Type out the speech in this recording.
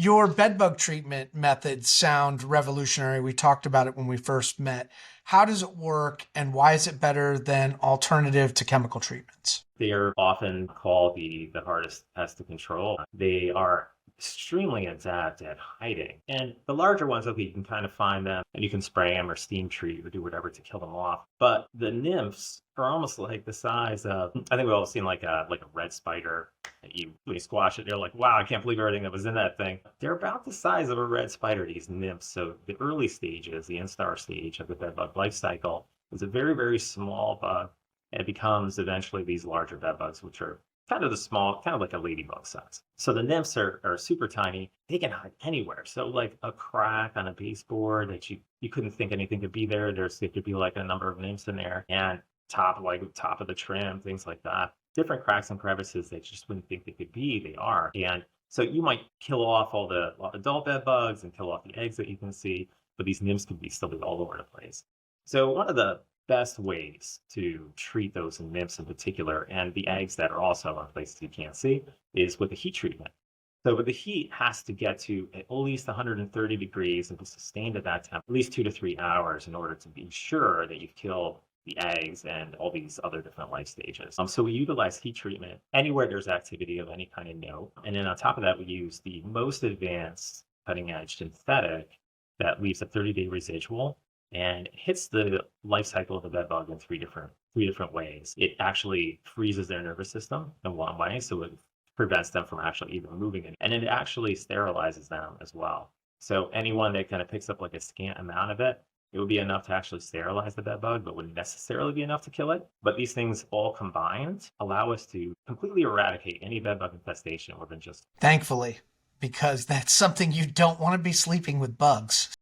Your bedbug treatment methods sound revolutionary. We talked about it when we first met. How does it work and why is it better than alternative to chemical treatments? They are often called the hardest pest to control. They are extremely adept at hiding. And the larger ones, okay, you can kind of find them and you can spray them or steam treat or do whatever to kill them off. But the nymphs are almost like the size of, I think we've all seen like a red spider. When you squash it, you're like, wow, I can't believe everything that was in that thing. They're about the size of a red spider, these nymphs. So the early stages, the instar stage of the bedbug life cycle, is a very, very small bug, and it becomes eventually these larger bedbugs, which are kind of the small, kind of like a ladybug size. So the nymphs are super tiny. They can hide anywhere. So like a crack on a baseboard that you couldn't think anything could be there. There could be like a number of nymphs in there, and top of the trim, things like that. Different cracks and crevices that you just wouldn't think they could be, they are. And so you might kill off all the adult bed bugs and kill off the eggs that you can see, but these nymphs can still be all over the place. So one of the best ways to treat those nymphs in particular, and the eggs that are also in places you can't see, is with a heat treatment. So but the heat has to get to at least 130 degrees and be sustained at that temp at least 2 to 3 hours in order to be sure that you've killed the eggs and all these other different life stages. So we utilize heat treatment anywhere there's activity of any kind of note. And then on top of that, we use the most advanced cutting edge synthetic that leaves a 30-day residual and hits the life cycle of the bed bug in three different ways. It actually freezes their nervous system in one way, so it prevents them from actually even moving it. And it actually sterilizes them as well. So anyone that kind of picks up like a scant amount of it would be enough to actually sterilize the bed bug, but wouldn't necessarily be enough to kill it. But these things all combined allow us to completely eradicate any bed bug infestation within just. Thankfully, because that's something you don't want to be sleeping with bugs.